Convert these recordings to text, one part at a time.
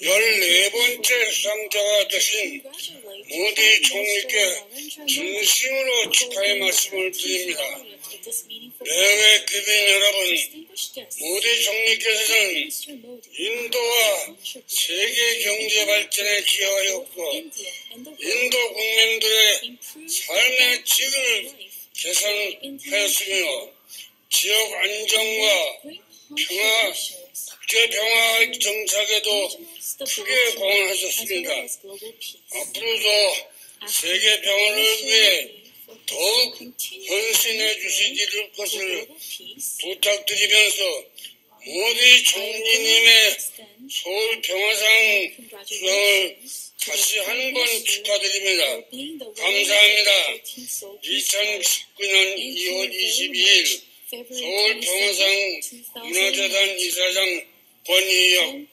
14번째 수상자가 되신 모디 총리께 진심으로 축하의 말씀을 드립니다. 내외 귀빈 여러분, 모디 총리께서는 인도와 세계 경제 발전에 기여하였고 인도 국민들의 삶의 질을 개선하였으며 지역 안정과 평화, 국제평화 정착에도 크게 공헌하셨습니다. 앞으로도 세계 평화를 위해 더욱 헌신해 주시길 것을 부탁드리면서 모디 총리님의 서울 평화상 수상을 다시 한 번 축하드립니다. 감사합니다. 2019년 2월 22일 서울 평화상 문화재단 이사장 권희영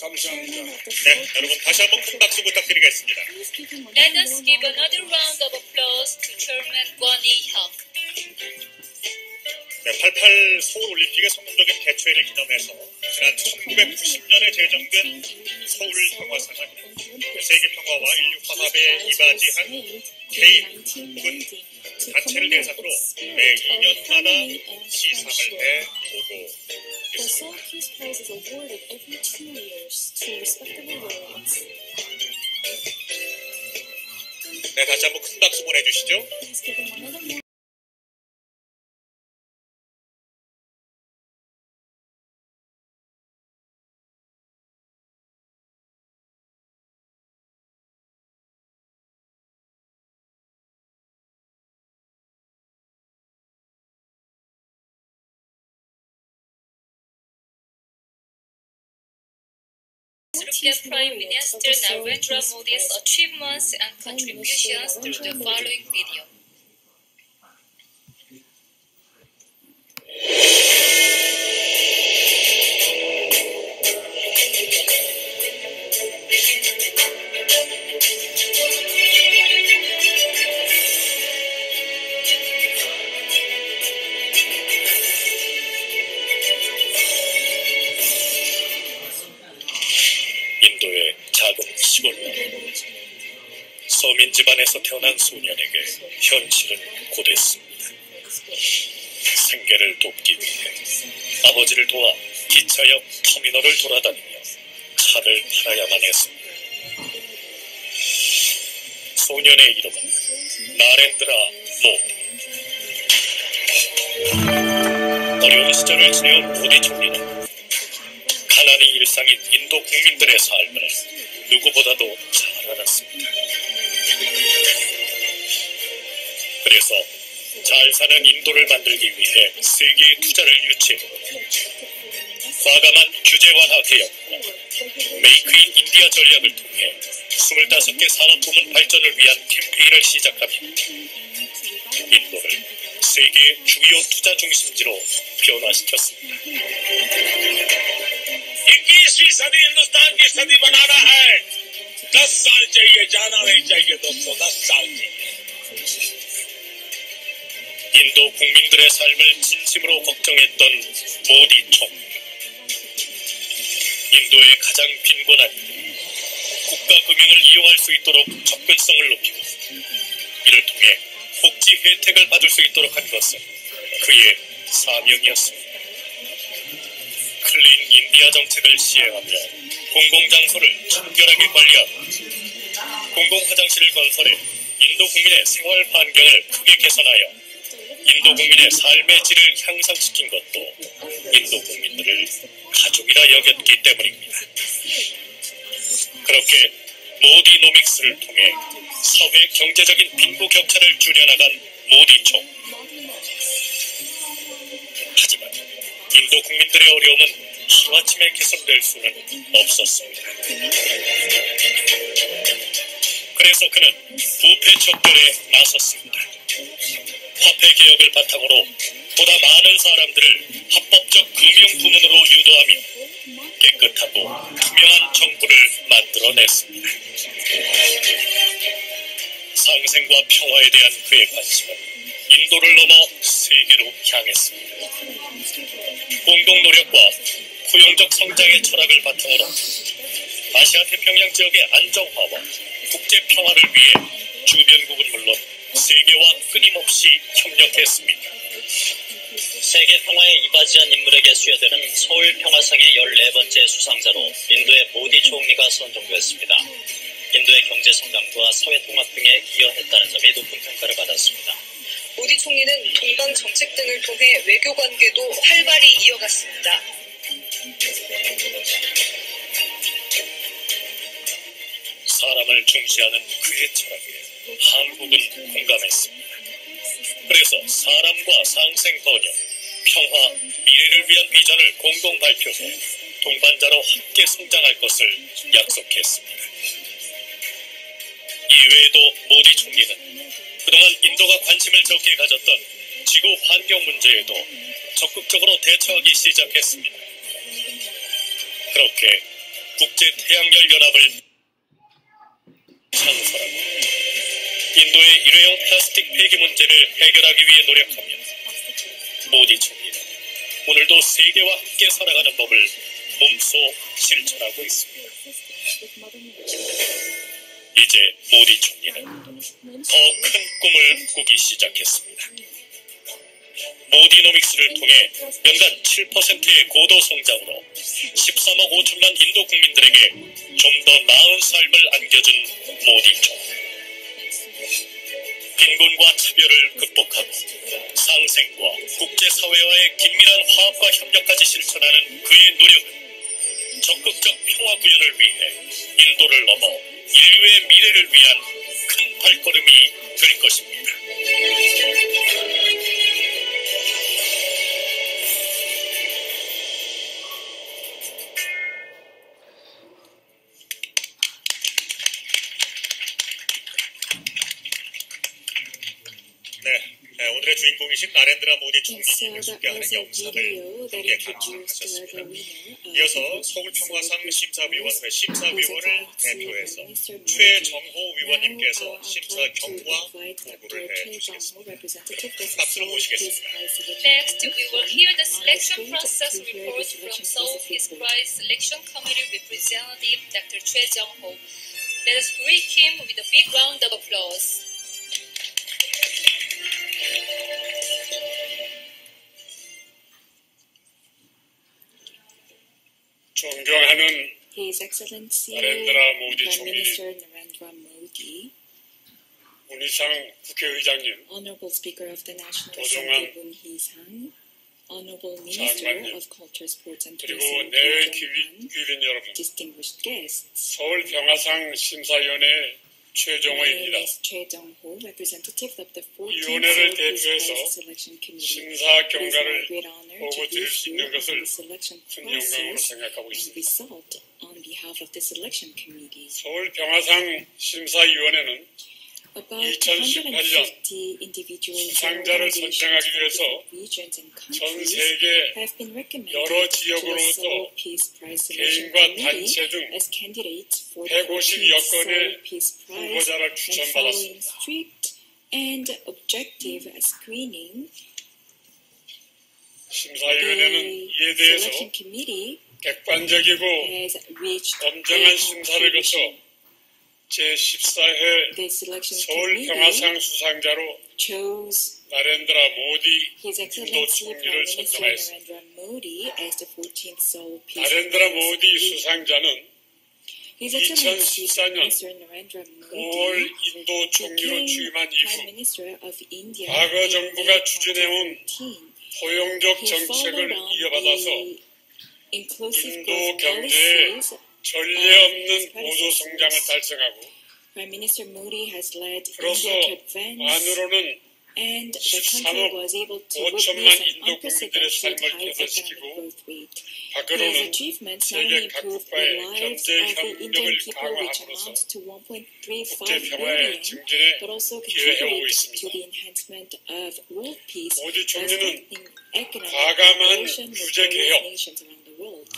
감사합니다. 네, 여러분 다시 한번 큰 박수 부탁드리겠습니다. Let us give another round of applause to Chairman Kwon Hee-hyuk. 네, 88 서울올림픽의 성공적인 개최를 기념해서 지난 1990년에 제정된 서울 평화상은 세계 평화와 인류 화합에 이바지한 개인 혹은 단체를 대상으로 매 2년마다 시상을 해오고 있습니다. 네, 다시 한번 큰 박수 보내주시죠. Prime Minister Narendra Modi's achievements and contributions through the following video. 인도의 작은 시골 마을. 서민 집안에서 태어난 소년에게 현실은 고됐습니다. 생계를 돕기 위해 아버지를 도와 기차역 터미널을 돌아다니며 차를 팔아야만 했습니다. 소년의 이름은 나렌드라 모디. 어려운 시절을 지내온 모디 총리는 가난이 일상인 인도 국민들의 삶을 누구보다도 잘 알았습니다. 그래서 잘 사는 인도를 만들기 위해 세계의 투자를 유치했고 과감한 규제 완화 개혁과 메이크 인 인디아 전략을 통해 25개 산업부문 발전을 위한 캠페인을 시작하며 인도를 세계의 주요 투자 중심지로 변화시켰습니다. 21वीं सदी हिंदुस्तान की सदी बनाना है 10 साल चाहिए जाना नहीं चाहिए दोस्तों 10 साल चाहिए 인도 국민들의 삶을 진심으로 걱정했던 모디 총리. 인도의 가장 빈곤한 국가 금융을 이용할 수 있도록 접근성을 높이고 이를 통해 복지 혜택을 받을 수 있도록 한 것은 그의 사명이었습니다. 클린 인디아 정책을 시행하며 공공장소를 청결하게 관리하고 공공화장실을 건설해 인도 국민의 생활 환경을 크게 개선하여 인도 국민의 삶의 질을 향상시킨 것도 인도 국민들을 가족이라 여겼기 때문입니다. 그렇게 모디노믹스를 통해 사회 경제적인 빈부 격차를 줄여나간 모디 총. 하지만 인도 국민들의 어려움은 하루아침에 개선될 수는 없었습니다. 그래서 그는 부패 척결에 나섰습니다. 화폐 개혁을 바탕으로 보다 많은 사람들을 합법적 금융부문으로 유도하며 깨끗하고 투명한 정부를 만들어냈습니다. 상생과 평화에 대한 그의 관심은 인도를 넘어 세계로 향했습니다. 공동노력과 포용적 성장의 철학을 바탕으로 아시아 태평양 지역의 안정화와 국제 평화를 위해 주변국은 물론 세계와 끊임없이 협력했습니다. 세계 평화에 이바지한 인물에게 수여되는 서울 평화상의 14번째 수상자로 인도의 모디 총리가 선정됐습니다. 인도의 경제 성장과 사회 통합 등에 기여했다는 점이 높은 평가를 받았습니다. 모디 총리는 동방 정책 등을 통해 외교 관계도 활발히 이어갔습니다. 사람을 중시하는 그의 철학에 한국은 공감했습니다. 그래서 사람과 상생 번영, 평화, 미래를 위한 비전을 공동 발표해 동반자로 함께 성장할 것을 약속했습니다. 이외에도 모디 총리는 그동안 인도가 관심을 적게 가졌던 지구 환경 문제에도 적극적으로 대처하기 시작했습니다. 그렇게 국제 태양열 연합을 창설하고 인도의 일회용 플라스틱 폐기 문제를 해결하기 위해 노력하며 모디 총리는 오늘도 세계와 함께 살아가는 법을 몸소 실천하고 있습니다. 이제 모디 총리는 더 큰 꿈을 꾸기 시작했습니다. 모디노믹스를 통해 연간 7%의 고도 성장으로 13억 5천만 인도 국민들에게 좀 더 나은 삶을 안겨준 모디 총리. 빈곤과 차별을 극복하고 상생과 국제사회와의 긴밀한 화합과 협력까지 실천하는 그의 노력은 적극적 평화 구현을 위해 인도를 넘어 인류의 미래를 위한 큰 발걸음이 될 것입니다. 오늘의 주인공이신 나렌드라 모디 총리님과 함께하는 영상을 함께 감상하셨습니다. 이어서 서울평화상 심사위원회 심사위원을 대표해서 최정호 위원님께서 심사 경과 보고를 해주시겠습니다. 박수로 모시겠습니다. Next, we will hear the selection process report from Seoul Peace Prize Selection Committee representative Dr. Choi Jung-ho. Let us greet him with a big round of applause. 존경하는 His Excellency 나렌드라 모디 Prime 총리, Minister Narendra Modi, 문희상 국회의장님, Honorable Speaker of the National 도종환 Assembly Moon Hee-sang, Honorable Minister 장관님, of Culture, Sports and 그리고 Tourism 내외 Kim Jong-han, 귀빈 여러분, distinguished guests. 서울 평화상 심사위원회 My name 최정호입니다. is Choi Jung-ho, representative of the 14th 위원회를 Seoul Peace 대표해서 Prize Selection Committee. 심사 It is my 경과를 great honor 보고 to 드릴 brief 수 you 있는 on 것을 the selection 큰 영광으로 process 생각하고 and 있습니다. result on behalf of the selection committee. 서울 평화상 심사위원회는 About 2018년 150 individuals and 수상자를 organizations 선정하기 from 위해서 different regions and 전 countries 세계 have been recommended 여러 to the 지역으로부터 Seoul Peace Prize Selection 개인과 단체 Committee 등 as candidates for the 150여 14th Seoul 건의 Peace Prize 후보자를 and following 추천받았습니다. strict and objective screening. 심사위원회는 The 이에 대해서 selection committee 객관적이고 has reached 엄정한 a 심사를 거쳐 conclusion. 제14회 The selection 서울 committee 평화상 수상자로 chose 나렌드라 모디 His 인도 Excellency 총리를 Prime Minister 선정하였습니다. Narendra Modi as the 14th Seoul Peace 나렌드라 Prize 모디 leader. 수상자는 His Excellency 2014년 Prime Minister Narendra 5월 Modi 인도 총리로 became 취임한 Prime 이후 Minister of India 과거 in 정부가 late 추진해온 2017. 포용적 He 정책을 followed on 이어받아서 the inclusive 인도 growth 경제에 policies. 전례 없는 고도 성장을 달성하고 Prime Minister Modi has led 그로써 India to advance, 안으로는 and the country 13억 was able to 5천만 witness an 인도 국민들의 unprecedented 삶을 high economic 개선시키고 growth rate. His 밖으로는 achievements not 세계 only improved the 각국과의 lives 경제 of the Indian 협력을 people, which 강화함으로써 amounts to 국제 1.35 평화의 billion, 증진에 but also 기여해오고 contribute 있습니다. to the enhancement of world peace 모디 by 총리는 strengthening economic 과감한 cooperation with 규제 various 개혁, nations around the world.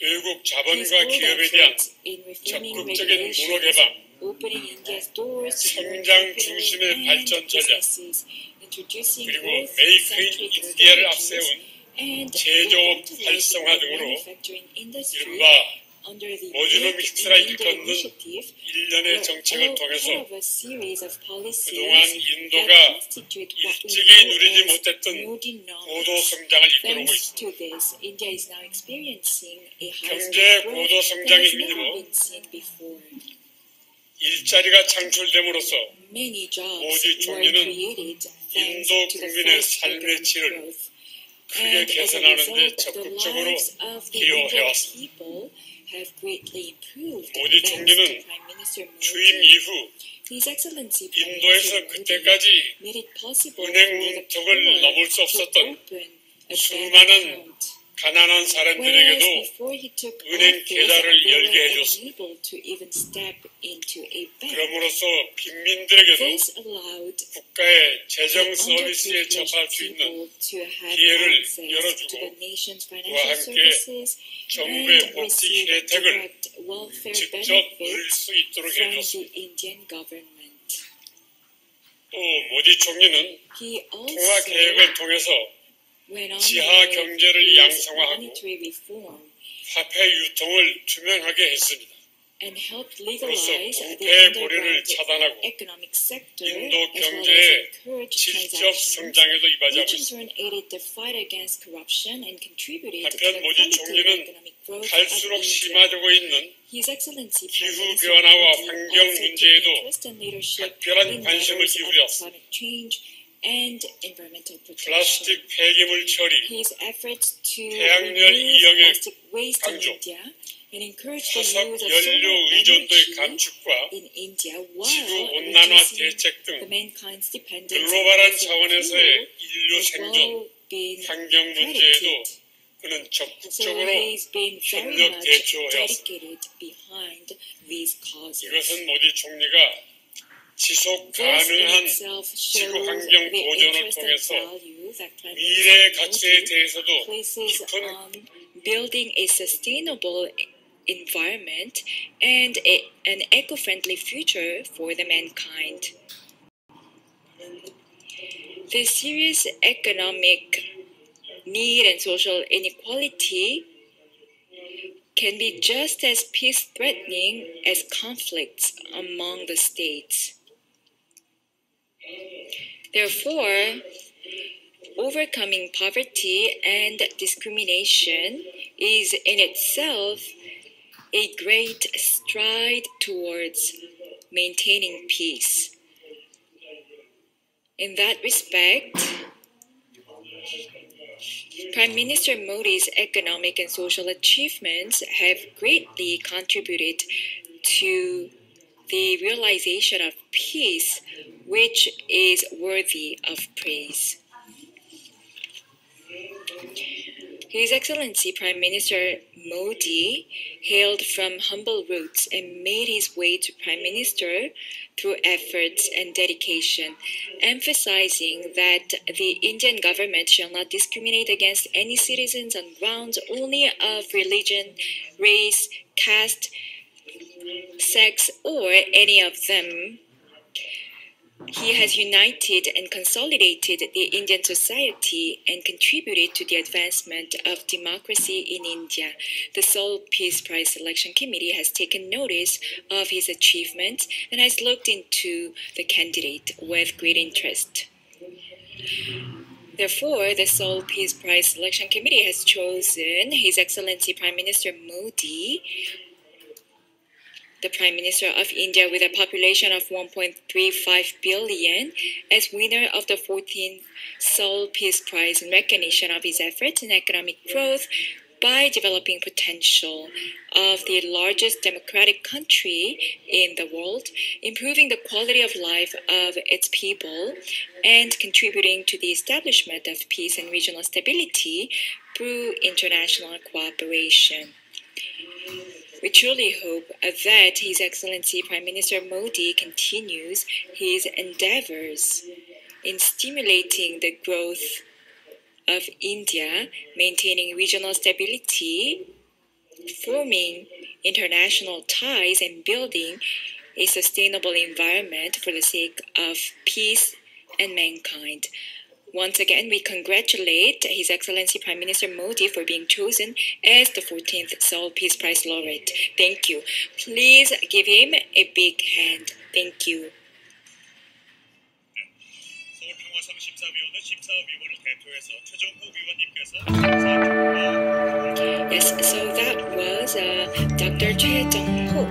외국 His 자본과 bold 기업에 대한 efforts in reforming 적극적인 regulations, 문호 개방, opening India's doors to foreign 성장 capital 중심의 and 발전 전략, businesses, introducing 그리고 growth 메이크 centric 인 인디아를 strategies 앞세운 and 제조업 revitalizing 활성화 the 등으로 manufacturing industry 이른바 under the 모듈 Make 믹스라 in India 이끄는 initiative, 일련의 were 정책을 all 통해서 part of a series of policies 그동안 that 인도가 constitute what we 일찍이 누리지 know as 못했던 Modi 고도 knowledge. 성장을 이끌고 Thanks 있습니다. to this, India is now experiencing a 경제의 high-speed growth 고도 that 성장에 has never 힘입어 been seen before. 일자리가 창출됨으로써 Many jobs 모디 were 총리는 created thanks 인도 to the 국민의 fast 삶의 economic 질을 growth. 크게 And as a 개선하는 데 result, the 적극적으로 lives of the 기여해 Indian 왔습니다. people have greatly improved 모디 thanks to 총리는 Prime Minister 취임 Modi. 이후 His Excellency Prime 인도에서 Minister Modi 그때까지 made it possible 은행 for the 문턱을 poor 넘을 수 to 없었던 open a bank 수많은 account. 가난한 Whereas 사람들에게도 before he took 은행 office, 계좌를 they 열게 were 해줬습니다. unable to even step into a bank. 그럼으로써 빈민들에게도 This allowed 국가의 재정 the 서비스에 접할 수 underprivileged 있는 people to have 기회를 access to 열어주고 the nation's 그와 financial 함께 services 정부의 and 복지 receive 혜택을 direct welfare 직접 누릴 benefits 수 있도록 from 해줬습니다. the Indian government. 또 모디 총리는 He 통화 also 계획을 통해서 went on 지하 with 경제를 his 양성화하고 monetary reform 화폐 유통을 투명하게 했습니다. and helped 그로써 legalize the 부패 고리를 underground 차단하고 economic sector 인도 as well as 경제의 encourage 질적 transactions, 성장에도 이바지하고 which in 있습니다. turn aided the fight against corruption and contributed to 한편 the 모디 qualitative 총리는 economic growth of 갈수록 India. 심화되고 있는 His Excellency Prime 기후 Minister 변화와 Modi 환경 also took 문제에도 interest and leadership 각별한 in 관심을 matters of 기울였습니다. climate change and environmental protection. 플라스틱 폐기물 처리, His efforts to 태양열 remove 이용의 plastic waste in 강조, India and encourage the 화석 use of 연료 solar 의존도의 energy 감축과 in India 지구 while 온난화 reducing 대책 the 등 mankind's dependence on 글로벌한 fossil 차원에서의 fuel 인류 has 생존, well been 환경 문제에도 credited. 그는 So 적극적으로 he's been very 협력 much 대조해왔습니다. dedicated behind these causes. 이것은 모디 총리가 지속 This in 가능한 itself 지구 shows 환경 the 보존을 interest and 통해서 value that Prime 미래 Minister 가치에 Modi 대해서도 places 깊은 on building a sustainable environment and an eco-friendly future for the mankind. The serious economic need and social inequality can be just as peace-threatening as conflicts among the states. Therefore, overcoming poverty and discrimination is in itself a great stride towards maintaining peace. In that respect, Prime Minister Modi's economic and social achievements have greatly contributed to the realization of peace, which is worthy of praise. His Excellency Prime Minister Modi hailed from humble roots and made his way to Prime Minister through efforts and dedication, emphasizing that the Indian government shall not discriminate against any citizens on grounds only of religion, race, caste, sex, or any of them. He has united and consolidated the Indian society and contributed to the advancement of democracy in India. The Seoul Peace Prize Selection Committee has taken notice of his achievements and has looked into the candidate with great interest. Therefore, the Seoul Peace Prize Selection Committee has chosen His Excellency Prime Minister Modi, the Prime Minister of India with a population of 1.35 billion, as winner of the 14th Seoul Peace Prize in recognition of his efforts in economic growth by developing potential of the largest democratic country in the world, improving the quality of life of its people, and contributing to the establishment of peace and regional stability through international cooperation. We truly hope that His Excellency Prime Minister Modi continues his endeavors in stimulating the growth of India, maintaining regional stability, forming international ties, and building a sustainable environment for the sake of peace and mankind. Once again, we congratulate His Excellency Prime Minister Modi for being chosen as the 14th Seoul Peace Prize laureate. Thank you. Please give him a big hand. Thank you. 서울 평화상 심사위원회 심사위원을 대표해서 최종호 위원님께서 Yes, so that was Dr. Choi Jung-ho.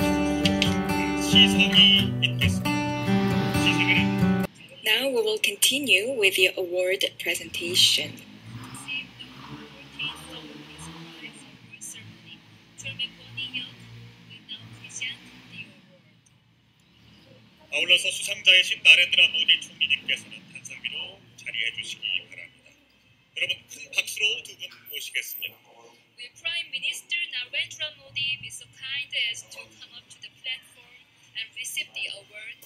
시상이 있겠습니다. 시상에는 Now we will continue with the award presentation. 아울러서 수상자이신 나렌드라 모디 총리님께서는 단상비로 자리해 주시기 바랍니다. 여러분 큰 박수로 두 분 모시겠습니다. Will Prime Minister Narendra Modi be so kind as to come up to the platform and receive the award?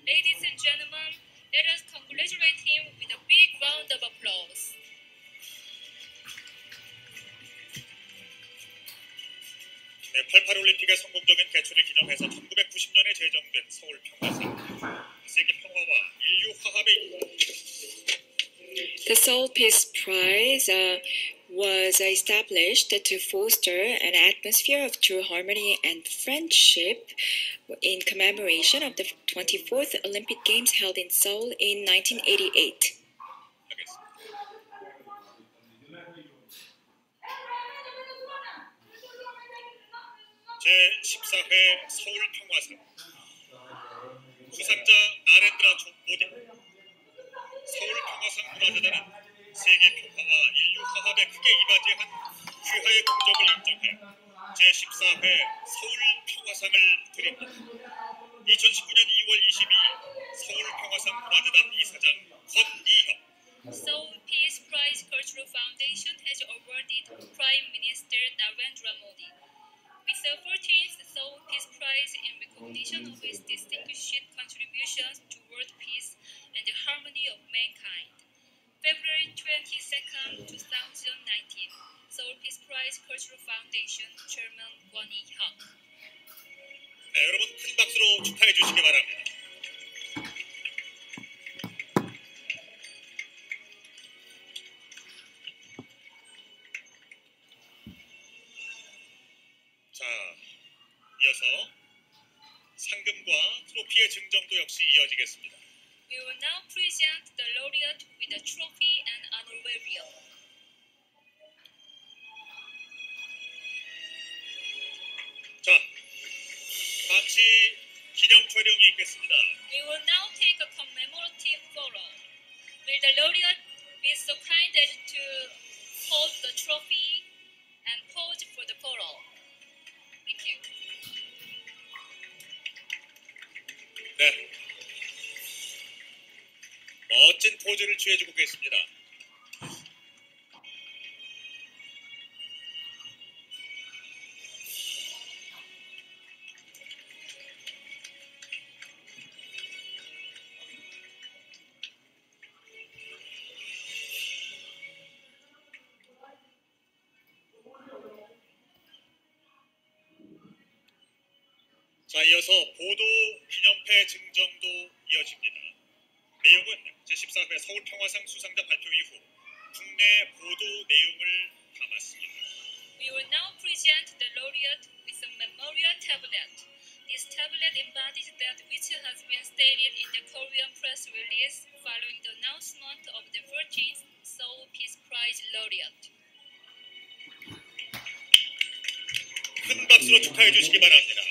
Ladies and gentlemen, let us congratulate him with a big round of applause. 네, 88 올림픽의 성공적인 개최를 기념해서 1990년에 제정된 서울 평화상 세계 평화와 인류 화합의 The Seoul Peace Prize was established to foster an atmosphere of true harmony and friendship in commemoration of the 24th Olympic Games held in Seoul in 1988. 제14회 서울 평화상 수상자 나렌드라 모디 서울 평화상 문화재단은 세계 평화와 인류 화합에 크게 이바지한 귀하의 공적을 인정해 제14회 서울 평화상을 드립니다. 2019년 2월 22일 서울 평화상 문화재단 이사장 권이형 Seoul Peace Prize Cultural Foundation has awarded Prime Minister Narendra Modi with the 14th Seoul Peace Prize in recognition of his distinguished contributions to world peace and the harmony of mankind. February 22nd, 2019, Seoul Peace Prize Cultural Foundation Chairman Kwon Hee-hyuk. 네, 여러분 큰 박수로 축하해 주시기 바랍니다. 자, 이어서 상금과 트로피의 증정도 역시 이어지겠습니다. We will now present the laureate with a trophy and honorarium. 자, 잠시 기념 촬영이 있겠습니다. We will now take a commemorative photo. Will the laureate be so kind as to hold the trophy and pose for the photo? Thank you. 네, 멋진 포즈를 취해주고 계십니다. 자, 이어서 보도 기념패 증정도 이어집니다. 내용은 제14회 서울평화상 수상자 발표 이후 국내 보도 내용을 담았습니다. We will now present the laureate with a memorial tablet. This tablet embodies that which has been stated in the Korean press release following the announcement of the 14th Seoul Peace Prize laureate. 큰 박수로 축하해 주시기 바랍니다.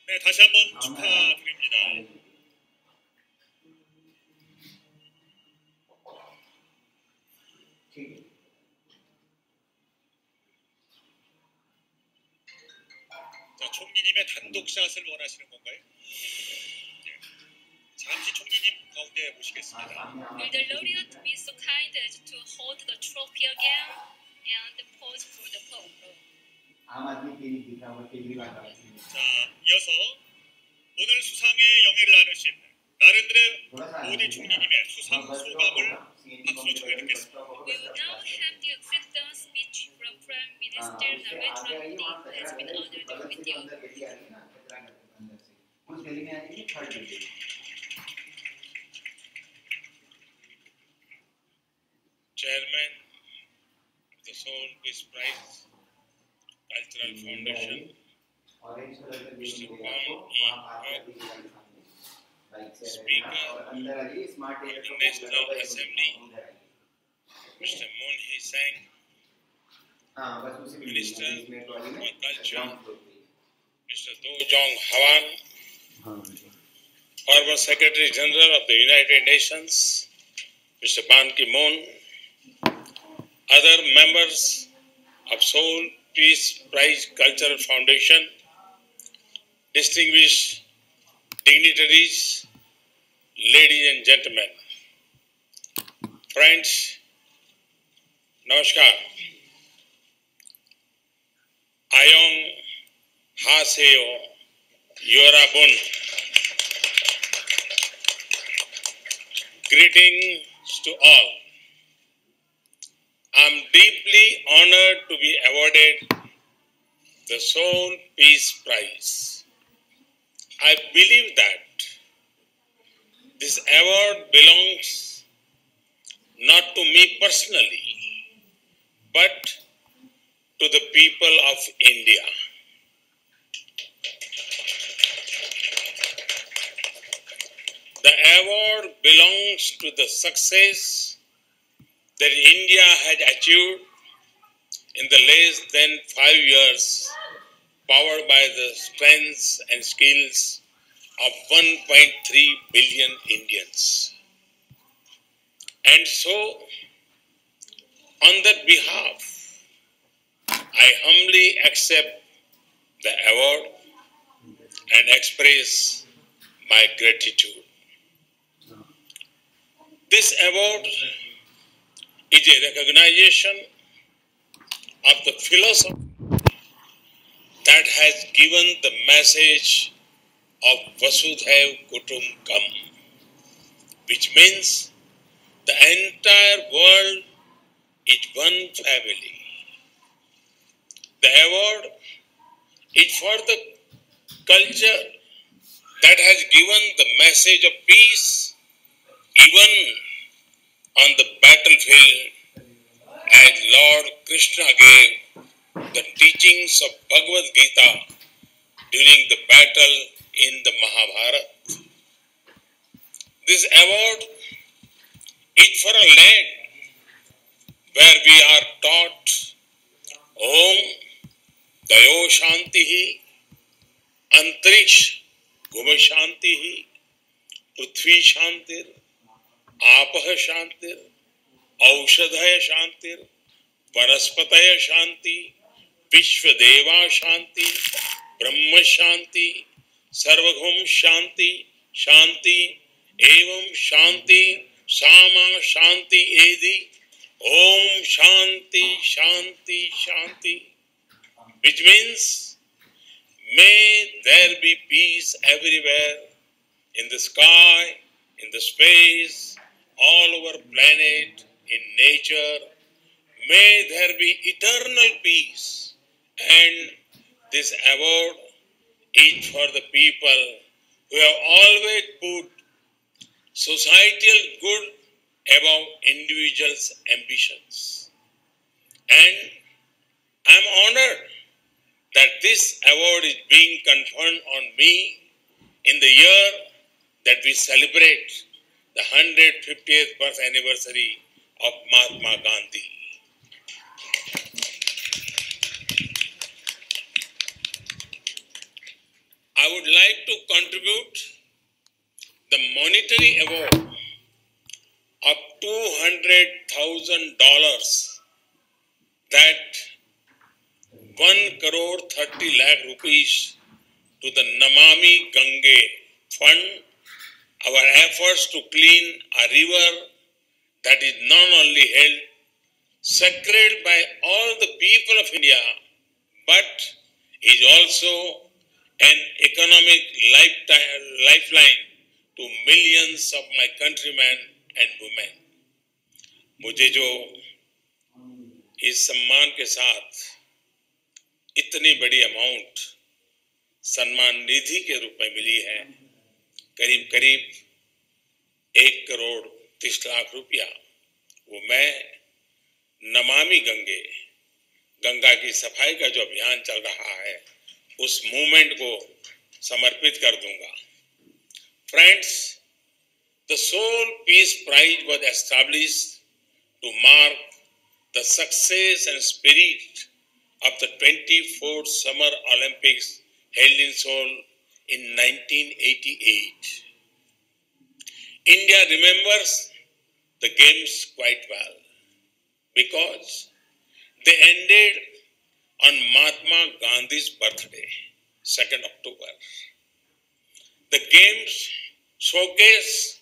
네, 다시 한번 축하드립니다. 자, 총리님의 단독샷을 원하시는 건가요? 네. 잠시 총리님 가운데 모시겠습니다. Will the laureate be so kind as to hold the trophy again and pose for the photo? 자, 이어서 오늘 수상의 영예를 나누신 나렌드레 모디 총리님의 수상 소감을 박수로 청해 듣겠습니다. We will now have the acceptance speech from Prime Minister Narendra Modi, who has been honored with the award. Chairman of the Seoul Peace Prize Cultural Foundation, Mr. Wang Yi, Speaker of the National Assembly, Mr. Moon Hee-sang, Minister of Culture, Mr. Do Jong-hwan, former Secretary General of the United Nations, Mr. Ban Ki-moon, other members of Seoul Peace Prize Cultural Foundation, distinguished dignitaries, ladies and gentlemen, friends, namaskar. Ayong haseo yorabun. Greetings to all. I am deeply honored to be awarded the Seoul Peace Prize. I believe that this award belongs not to me personally, but to the people of India. The award belongs to the success that India had achieved in the less than 5 years, powered by the strengths and skills of 1.3 billion Indians. And so, on that behalf, I humbly accept the award and express my gratitude. This award is a recognition of the philosophy that has given the message of Vasudhaiv Kutumbakam, which means the entire world is one family. The award is for the culture that has given the message of peace even on the battlefield, as Lord Krishna gave the teachings of Bhagavad Gita during the battle in the Mahabharata. This award is for a land where we are taught Om Dayo Shantihi, Antriksh Guma Shantihi, Prithvi Shantir, Apah Shantir, Aushadhaya Shantir, Vanaspataya Shanti, Vishwadeva Shanti, Brahma Shanti, Sarvagum Shanti, Shanti, Evam Shanti, Sama Shanti Edi, Om Shanti, Shanti, Shanti, which means may there be peace everywhere, in the sky, in the space, all over planet, in nature. May there be eternal peace. And this award is for the people who have always put societal good above individuals' ambitions. And I am honored that this award is being conferred on me in the year that we celebrate the 150th birth anniversary of Mahatma Gandhi. I would like to contribute the monetary award of $200,000 that 1 crore 30 lakh rupees to the Namami Gange fund, our efforts to clean a river that is not only held sacred by all the people of India, but is also an economic lifeline to millions of my countrymen and women. मुझे जो इस सम्मान के साथ इतनी बड़ी amount Samman Nidhi के रूप में मिली है, करीब करीब 1,30,00,000 रुपया, वो मैं नमामि गंगे, गंगा की सफाई का जो अभियान चल रहा है उस मूवमेंट को समर्पित कर दूंगा. Friends, the Seoul Peace Prize was established to mark the success and spirit of the 24th Summer Olympics held in Seoul in 1988. India remembers the games quite well because they ended on Mahatma Gandhi's birthday, 2nd October. The games showcase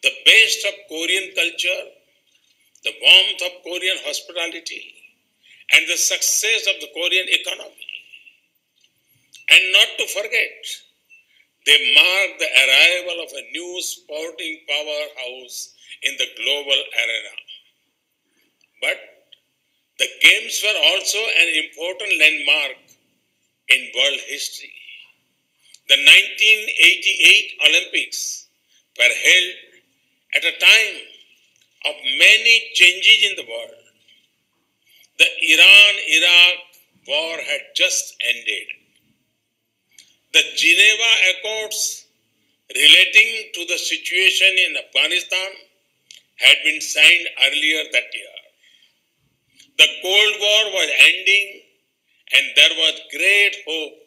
the best of Korean culture, the warmth of Korean hospitality, and the success of the Korean economy. And not to forget, they mark the arrival of a new sporting powerhouse in the global arena. But the games were also an important landmark in world history. The 1988 Olympics were held at a time of many changes in the world. The Iran-Iraq war had just ended. The Geneva Accords relating to the situation in Afghanistan had been signed earlier that year. The Cold War was ending, and there was great hope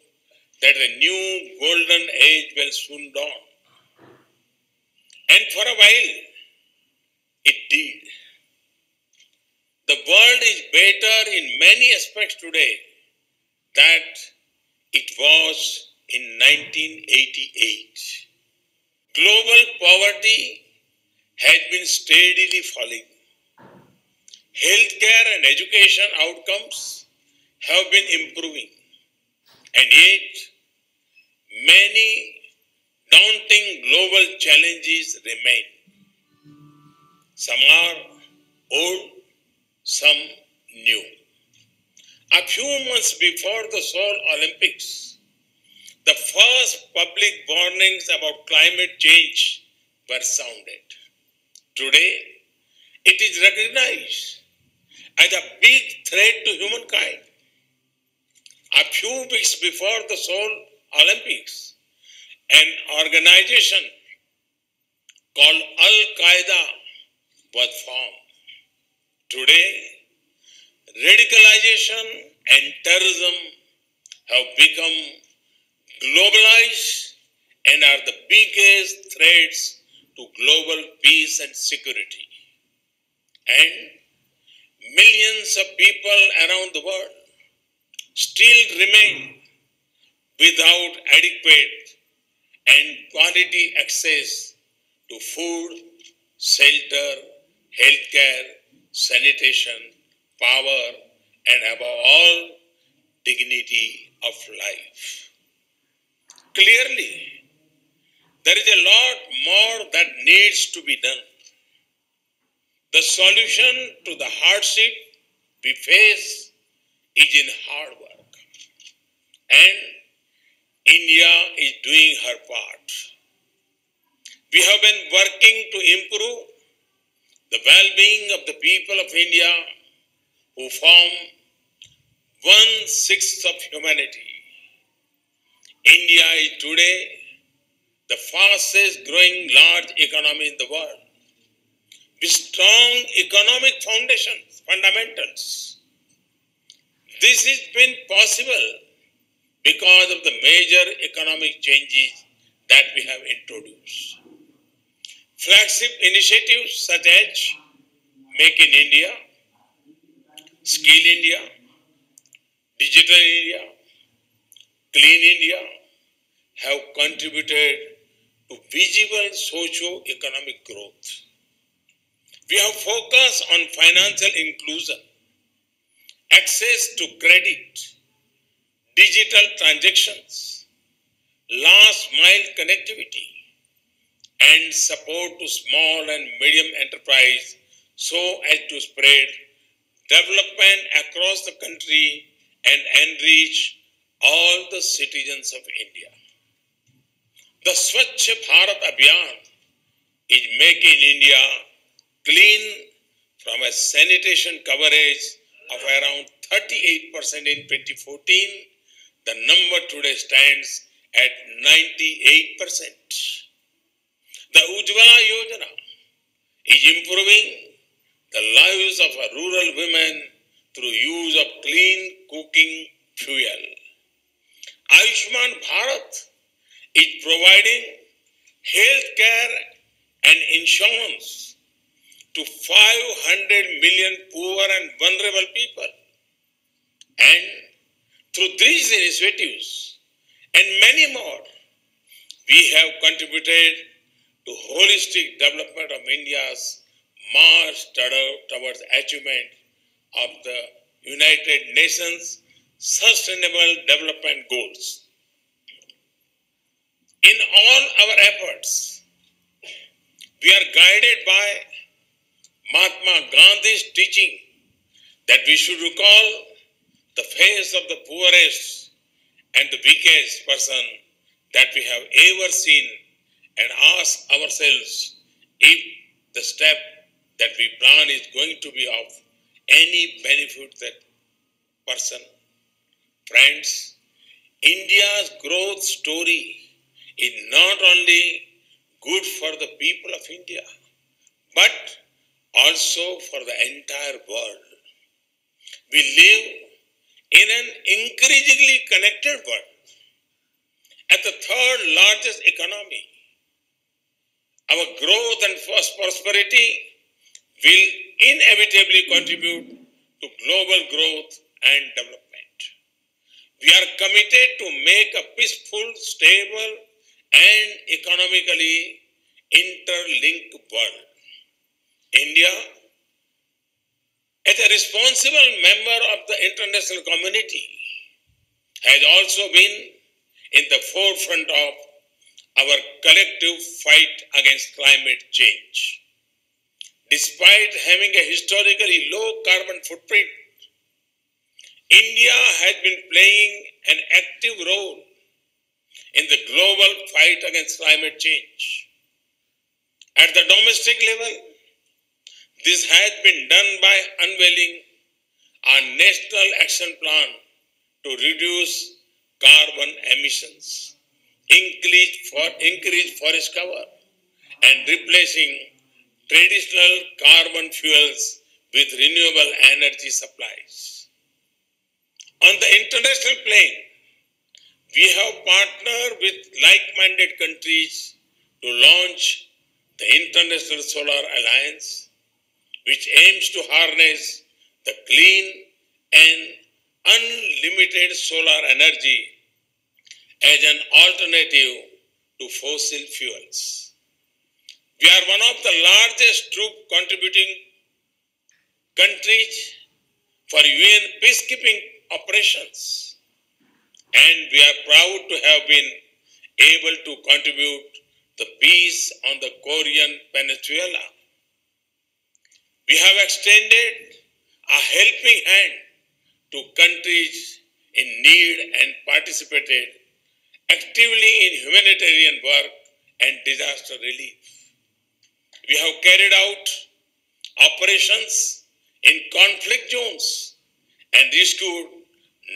that a new golden age will soon dawn. And for a while, it did. The world is better in many aspects today than it was in 1988. Global poverty has been steadily falling. Healthcare and education outcomes have been improving. And yet, many daunting global challenges remain. Some are old, some new. A few months before the Seoul Olympics, the first public warnings about climate change were sounded. Today, it is recognized as a big threat to humankind. A few weeks before the Seoul Olympics, an organization called Al-Qaeda was formed. Today, radicalization and terrorism have become globalized and are the biggest threats to global peace and security. And millions of people around the world still remain without adequate and quality access to food, shelter, healthcare, sanitation, power, and above all, dignity of life. Clearly, there is a lot more that needs to be done. The solution to the hardship we face is in hard work. And India is doing her part. We have been working to improve the well-being of the people of India who form 1/6 of humanity. India is today the fastest growing large economy in the world, with strong economic fundamentals. This has been possible because of the major economic changes that we have introduced. Flagship initiatives such as Make in India, Skill India, Digital India, Clean India have contributed to visible socio-economic growth. We have focused on financial inclusion, access to credit, digital transactions, last mile connectivity, and support to small and medium enterprise so as to spread development across the country and enrich all the citizens of India. The Swachh Bharat Abhiyan is making India clean from a sanitation coverage of around 38% in 2014. The number today stands at 98%. The Ujjwala Yojana is improving the lives of rural women through use of clean cooking fuel. Ayushman Bharat is providing health care and insurance to 500 million poor and vulnerable people. And through these initiatives and many more, we have contributed to holistic development of India's march towards achievement of the United Nations Sustainable Development Goals. In all our efforts, we are guided by Mahatma Gandhi's teaching that we should recall the face of the poorest and the weakest person that we have ever seen and ask ourselves if the step that we plan is going to be of any benefit to that person. Friends, India's growth story is not only good for the people of India, but also for the entire world. We live in an increasingly connected world. As the third largest economy, our growth and prosperity will inevitably contribute to global growth and development. We are committed to make a peaceful, stable, and economically interlinked world. India, as a responsible member of the international community, has also been in the forefront of our collective fight against climate change. Despite having a historically low carbon footprint, India has been playing an active role in the global fight against climate change. At the domestic level, this has been done by unveiling our National Action Plan to reduce carbon emissions, increase forest cover, and replacing traditional carbon fuels with renewable energy supplies. On the international plane, we have partnered with like-minded countries to launch the International Solar Alliance, which aims to harness the clean and unlimited solar energy as an alternative to fossil fuels. We are one of the largest troop contributing countries for UN peacekeeping operations, and we are proud to have been able to contribute the peace on the Korean Peninsula. We have extended a helping hand to countries in need and participated actively in humanitarian work and disaster relief. We have carried out operations in conflict zones and rescued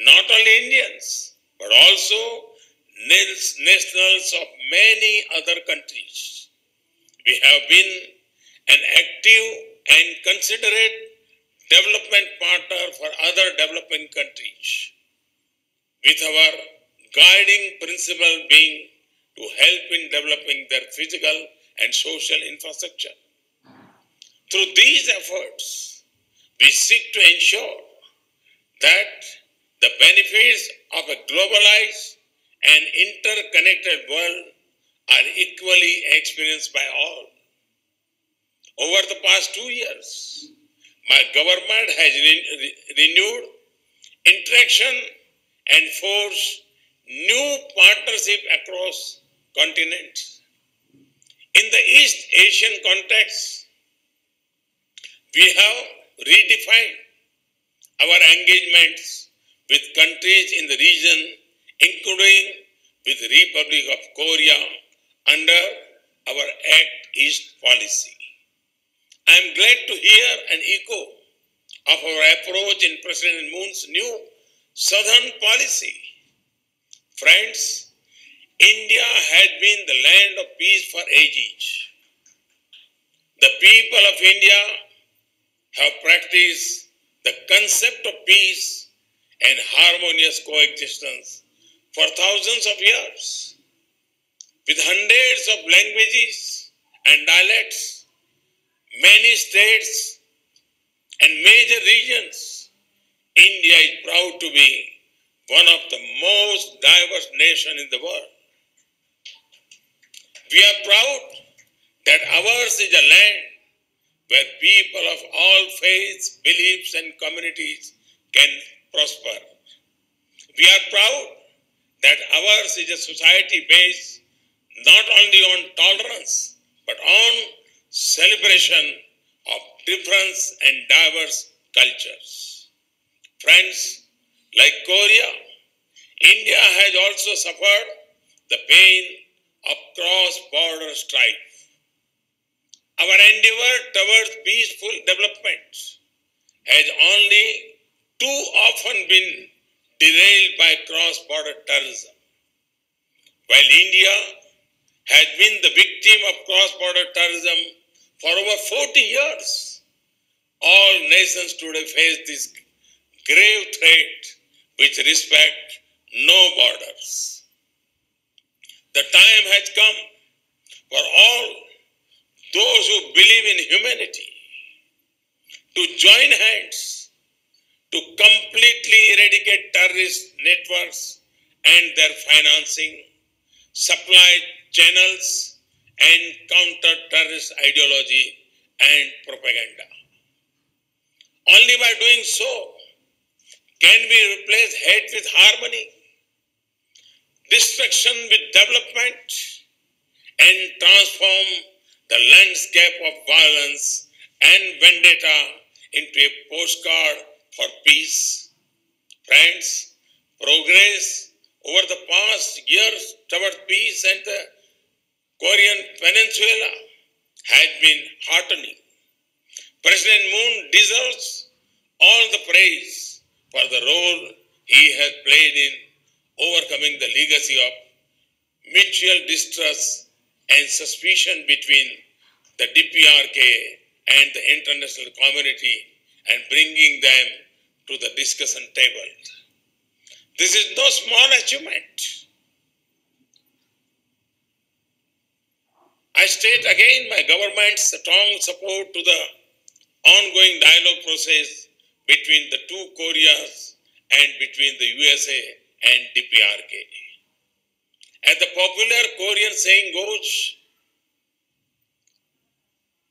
not only Indians, but also nationals of many other countries. We have been an active and considerate development partner for other developing countries, with our guiding principle being to help in developing their physical and social infrastructure. Through these efforts, we seek to ensure that the benefits of a globalized and interconnected world are equally experienced by all. Over the past 2 years, my government has renewed interaction and forced new partnership across continents. In the East Asian context, we have redefined our engagements with countries in the region, including with the Republic of Korea under our Act East policy. I am glad to hear an echo of our approach in President Moon's new Southern policy. Friends, India has been the land of peace for ages. The people of India have practiced the concept of peace and harmonious coexistence for thousands of years. With hundreds of languages and dialects, many states and major regions, India is proud to be one of the most diverse nations in the world. We are proud that ours is a land where people of all faiths, beliefs, and communities can prosper. We are proud that ours is a society based not only on tolerance, but on celebration of difference and diverse cultures. Friends, like Korea, India has also suffered the pain of cross-border strife. Our endeavor towards peaceful development has only too often been derailed by cross-border terrorism. While India has been the victim of cross-border terrorism for over 40 years, all nations today face this grave threat which respect no borders. The time has come for all those who believe in humanity to join hands to completely eradicate terrorist networks and their financing, supply channels, and counter terrorist ideology and propaganda. Only by doing so can we replace hate with harmony, destruction with development, and transform the landscape of violence and vendetta into a postcard for peace. Friends, progress over the past years toward peace and the Korean Peninsula has been heartening. President Moon deserves all the praise for the role he has played in overcoming the legacy of mutual distrust and suspicion between the DPRK and the international community and bringing them to the discussion table. This is no small achievement. I state again my government's strong support to the ongoing dialogue process between the two Koreas and between the USA and DPRK. As the popular Korean saying goes,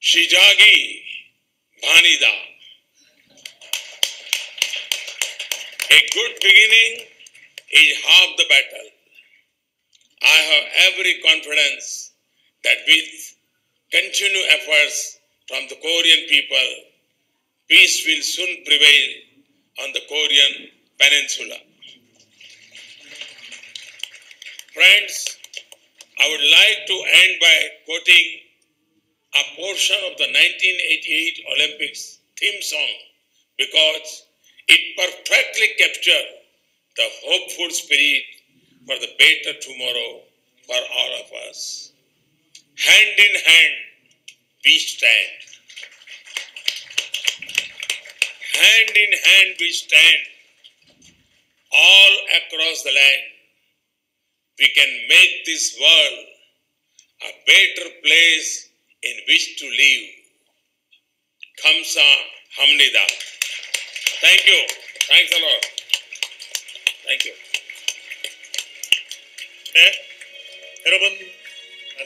Shijagi Bhanida. A good beginning is half the battle. I have every confidence that with continued efforts from the Korean people, peace will soon prevail on the Korean Peninsula. Friends, I would like to end by quoting a portion of the 1988 Olympics theme song because it perfectly captures the hopeful spirit for the better tomorrow for all of us. Hand in hand, we stand. Hand in hand, we stand all across the land. We can make this world a better place in which to live. Kamsa Hamnida. Thank you. Thanks a lot. Thank you. 네, 여러분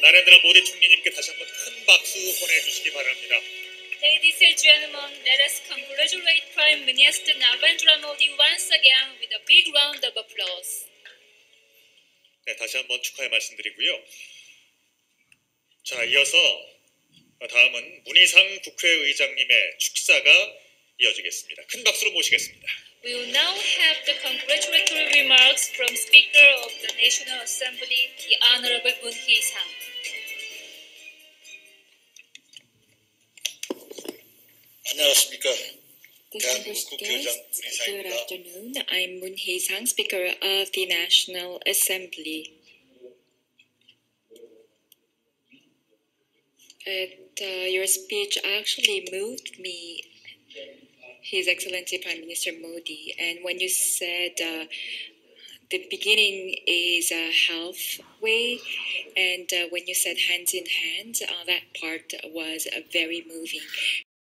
나레드라 모디 총리님께 다시 한번 큰 박수 보내주시기 바랍니다. Ladies and gentlemen, let us congratulate Prime Minister Narendra Modi once again with a big round of applause. 네, 다시 한번 축하의 말씀드리고요. 자, 이어서 다음은 문희상 국회의장님의 축사가 이어지겠습니다. 큰 박수로 모시겠습니다. We will now have the congratulatory remarks from Speaker of the National Assembly, the Honorable Moon Hee-sang. 안녕하십니까. Distinguished guests, good afternoon. I'm Moon Hee-sang, Speaker of the National Assembly. Your speech actually moved me, His Excellency Prime Minister Modi. And when you said the beginning is halfway, and when you said hands in hand, that part was very moving.